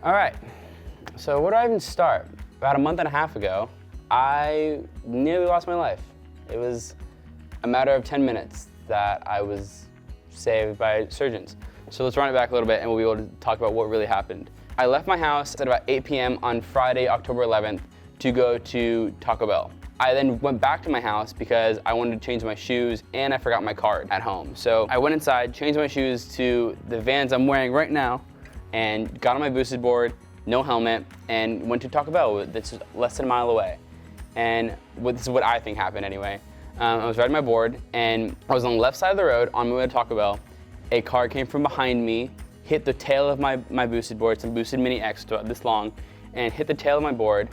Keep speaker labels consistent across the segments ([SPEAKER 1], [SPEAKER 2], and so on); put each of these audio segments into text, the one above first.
[SPEAKER 1] All right, so where do I even start? About a month and a half ago, I nearly lost my life. It was a matter of 10 minutes that I was saved by surgeons. So let's run it back a little bit and we'll be able to talk about what really happened. I left my house at about 8 p.m. on Friday, October 11th to go to Taco Bell. I then went back to my house because I wanted to change my shoes and I forgot my card at home. So I went inside, changed my shoes to the Vans I'm wearing right now, and got on my boosted board, no helmet, and went to Taco Bell that's less than a mile away. And this is what I think happened anyway. I was riding my board and I was on the left side of the road on my way to Taco Bell. A car came from behind me, hit the tail of my boosted board, some boosted Mini X this long, and hit the tail of my board.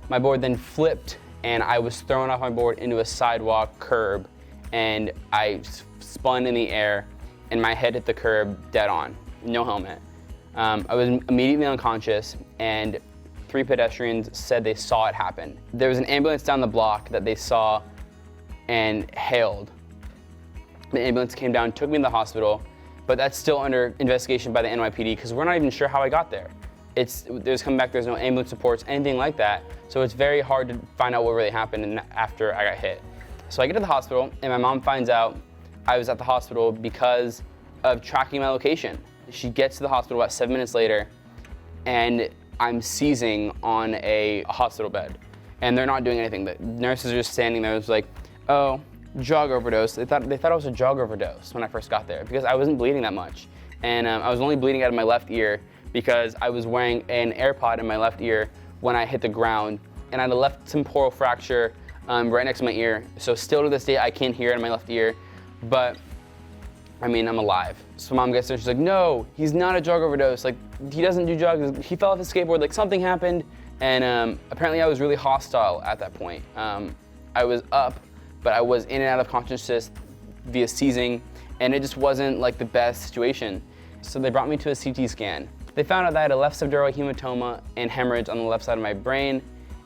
[SPEAKER 1] My board then flipped and I was thrown off my board into a sidewalk curb, and I spun in the air and my head hit the curb dead on, no helmet. I was immediately unconscious, and 3 pedestrians said they saw it happen. There was an ambulance down the block that they saw and hailed. The ambulance came down, took me to the hospital, but that's still under investigation by the NYPD because we're not even sure how I got there. There's come back, there's no ambulance reports, anything like that. So it's very hard to find out what really happened after I got hit. So I get to the hospital and my mom finds out I was at the hospital because of tracking my location. She gets to the hospital about 7 minutes later and I'm seizing on a hospital bed and they're not doing anything. The nurses are just standing there. It's like, oh, drug overdose. They thought it was a drug overdose when I first got there because I wasn't bleeding that much. And I was only bleeding out of my left ear because I was wearing an AirPod in my left ear when I hit the ground, and I had a left temporal fracture right next to my ear. So still to this day, I can't hear it in my left ear, but I mean, I'm alive. So mom gets there, she's like, no, he's not a drug overdose. Like, he doesn't do drugs. He fell off his skateboard, like something happened. And apparently I was really hostile at that point. I was up, but I was in and out of consciousness via seizing, and it just wasn't like the best situation. So they brought me to a CT scan. They found out that I had a left subdural hematoma and hemorrhage on the left side of my brain,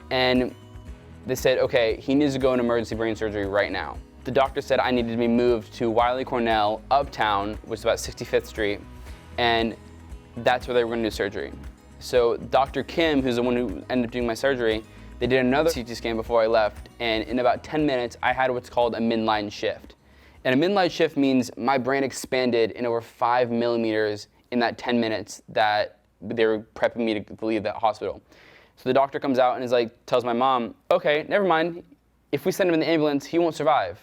[SPEAKER 1] and they said, okay, he needs to go into emergency brain surgery right now. The doctor said I needed to be moved to Wiley Cornell Uptown, which is about 65th Street, and that's where they were gonna do surgery. So Dr. Kim, who's the one who ended up doing my surgery, they did another CT scan before I left, and in about 10 minutes, I had what's called a midline shift. And a midline shift means my brain expanded in over 5 millimeters in that 10 minutes that they were prepping me to leave that hospital. So the doctor comes out and is like, tells my mom, okay, never mind. If we send him in the ambulance, he won't survive.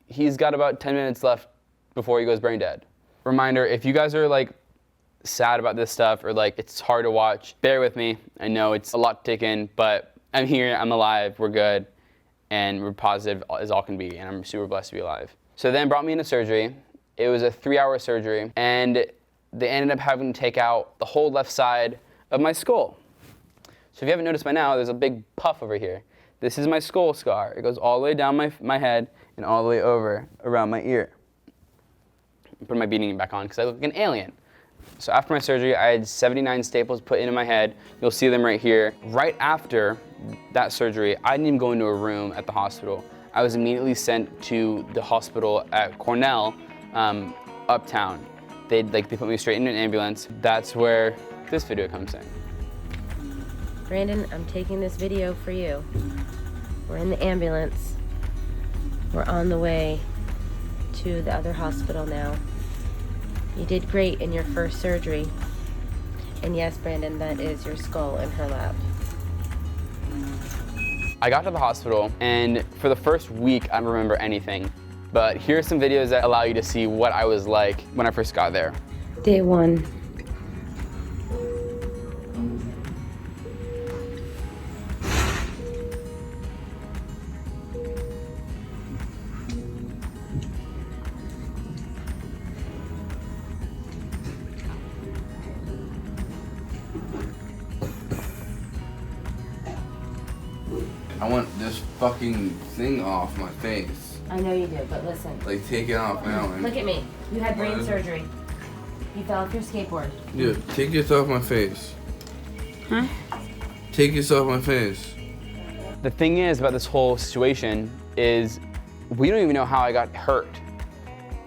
[SPEAKER 1] He's got about 10 minutes left before he goes brain dead. Reminder, if you guys are like sad about this stuff or like it's hard to watch, bear with me. I know it's a lot to take in, but I'm here, I'm alive, we're good, and we're positive as all can be, and I'm super blessed to be alive. So then brought me into surgery. It was a 3-hour surgery, and they ended up having to take out the whole left side of my skull. So if you haven't noticed by now, there's a big puff over here. This is my skull scar. It goes all the way down my head and all the way over around my ear. I'm putting my beanie back on because I look like an alien. So after my surgery, I had 79 staples put into my head. You'll see them right here. Right after that surgery, I didn't even go into a room at the hospital. I was immediately sent to the hospital at Cornell, Uptown. They put me straight in an ambulance. That's where this video comes in.
[SPEAKER 2] Brandon, I'm taking this video for you. We're in the ambulance. We're on the way to the other hospital now. You did great in your first surgery. And yes, Brandon, that is your skull in her lap.
[SPEAKER 1] I got to the hospital, and for the first week, I don't remember anything. But here are some videos that allow you to see what I was like when I first got there.
[SPEAKER 2] Day 1.
[SPEAKER 3] I want this fucking thing off my face.
[SPEAKER 2] I know you do, but listen.
[SPEAKER 3] Like, take it off now, man.
[SPEAKER 2] Look at me. You had brain surgery. You fell off your skateboard.
[SPEAKER 3] Dude, take this off my face.
[SPEAKER 2] Huh?
[SPEAKER 3] Take this off my face.
[SPEAKER 1] The thing is about this whole situation is we don't even know how I got hurt,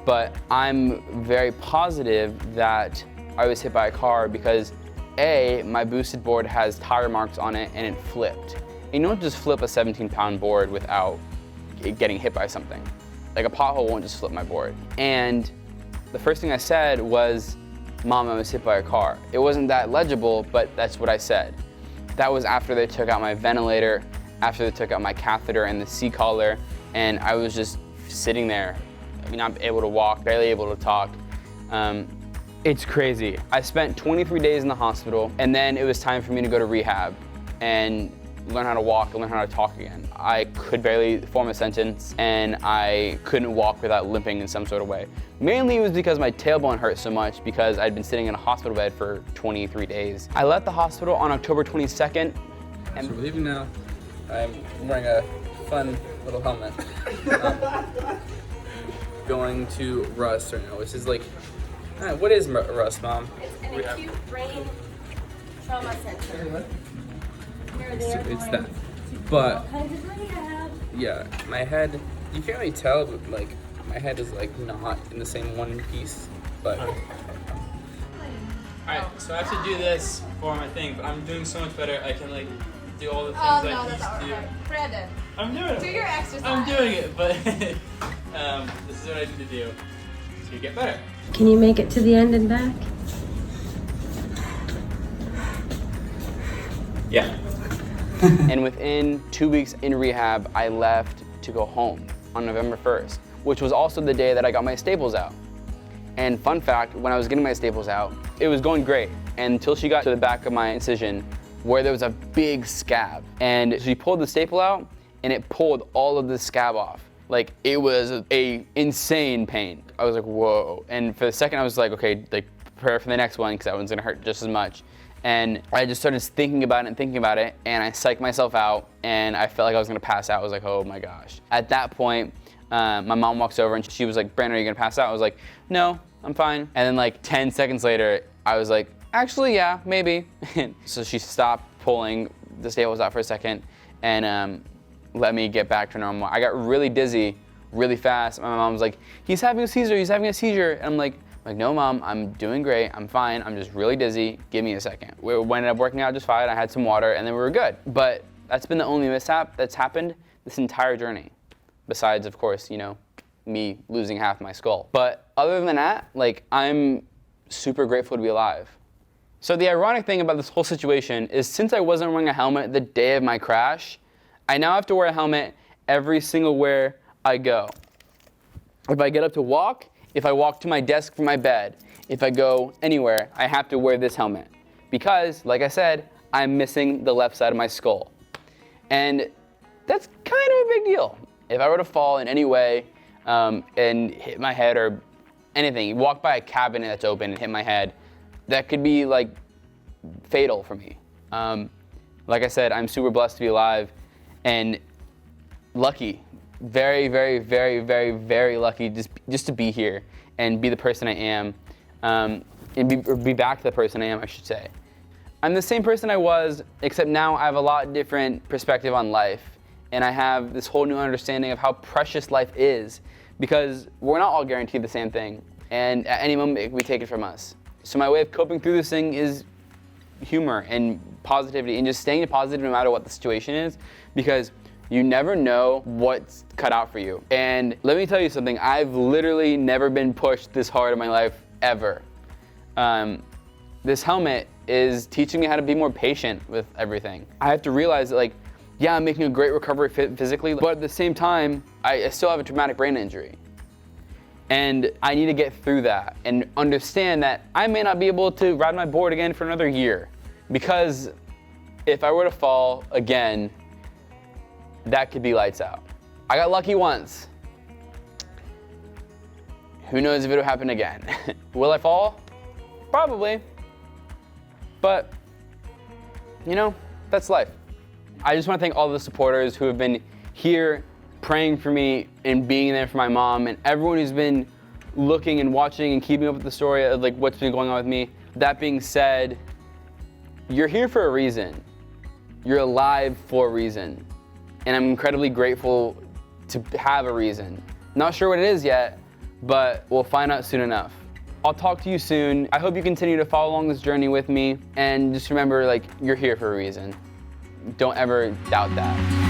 [SPEAKER 1] but I'm very positive that I was hit by a car because My boosted board has tire marks on it and it flipped. And you don't just flip a 17-pound board without it getting hit by something. Like a pothole won't just flip my board. And the first thing I said was, Mom, I was hit by a car. It wasn't that legible, but that's what I said. That was after they took out my ventilator, after they took out my catheter and the C-collar, and I was just sitting there, not able to walk, barely able to talk. It's crazy. I spent 23 days in the hospital, and then it was time for me to go to rehab and learn how to walk and learn how to talk again. I could barely form a sentence, and I couldn't walk without limping in some sort of way. Mainly it was because my tailbone hurt so much because I'd been sitting in a hospital bed for 23 days. I left the hospital on October 22nd.
[SPEAKER 4] So we're leaving now. I'm wearing a fun little helmet. Going to Russ right now, which is like, what is Russ, Mom?
[SPEAKER 2] It's an acute brain trauma center.
[SPEAKER 4] It's that. But,
[SPEAKER 2] All kinds of rehab.
[SPEAKER 4] yeah, my head, you can't really tell, but like, my head is like not in the same one piece, but.
[SPEAKER 5] Alright, so I have to do this for my thing, but I'm doing so much better. I can like do all the things
[SPEAKER 6] Oh, no,
[SPEAKER 5] I
[SPEAKER 6] that's
[SPEAKER 5] used
[SPEAKER 6] all
[SPEAKER 5] to do.
[SPEAKER 6] right. Brandon,
[SPEAKER 5] I'm doing it.
[SPEAKER 6] do your exercise.
[SPEAKER 5] I'm doing it, but this is what I need to do to get better.
[SPEAKER 2] Can you make it to the end and back?
[SPEAKER 5] Yeah.
[SPEAKER 1] And within 2 weeks in rehab, I left to go home on November 1st, which was also the day that I got my staples out. And fun fact, when I was getting my staples out, it was going great until she got to the back of my incision where there was a big scab. And she pulled the staple out and it pulled all of the scab off. Like, it was a insane pain. I was like, whoa. And for a second I was like, okay, like prepare for the next one because that one's gonna hurt just as much. And I just started thinking about it, and I psyched myself out, and I felt like I was gonna pass out. I was like, oh my gosh. At that point, my mom walks over and she was like, Brandon, are you gonna pass out? I was like, no, I'm fine. And then like 10 seconds later, I was like, actually, yeah, maybe. So she stopped pulling the staples out for a second and let me get back to normal. I got really dizzy really fast. My mom was like, he's having a seizure, And I'm like, no, Mom, I'm doing great. I'm fine. I'm just really dizzy. Give me a second. We ended up working out just fine. I had some water, and then we were good. But that's been the only mishap that's happened this entire journey. Besides, of course, me losing half my skull. But other than that, like, I'm super grateful to be alive. So the ironic thing about this whole situation is since I wasn't wearing a helmet the day of my crash, I now have to wear a helmet every single where I go. If I get up to walk, if I walk to my desk from my bed, if I go anywhere, I have to wear this helmet. Because, like I said, I'm missing the left side of my skull. And that's kind of a big deal. If I were to fall in any way and hit my head or anything, walk by a cabinet that's open and hit my head, that could be like fatal for me. Like I said, I'm super blessed to be alive and lucky. Very, very, very, very, very lucky just to be here and be the person I am, and be back to the person I am, I should say. I'm the same person I was, except now I have a lot different perspective on life, and I have this whole new understanding of how precious life is, because we're not all guaranteed the same thing, and at any moment it can be taken from us. So my way of coping through this thing is humor and positivity, and just staying positive no matter what the situation is, because you never know what's cut out for you. And let me tell you something, I've literally never been pushed this hard in my life, ever. This helmet is teaching me how to be more patient with everything. I have to realize that, like, yeah, I'm making a great recovery physically, but at the same time, I still have a traumatic brain injury. And I need to get through that and understand that I may not be able to ride my board again for another year. Because if I were to fall again, that could be lights out. I got lucky once. Who knows if it'll happen again? Will I fall? Probably. But, that's life. I just want to thank all the supporters who have been here praying for me and being there for my mom, and everyone who's been looking and watching and keeping up with the story of like what's been going on with me. That being said, you're here for a reason. You're alive for a reason. And I'm incredibly grateful to have a reason. Not sure what it is yet, but we'll find out soon enough. I'll talk to you soon. I hope you continue to follow along this journey with me, and just remember, like, you're here for a reason. Don't ever doubt that.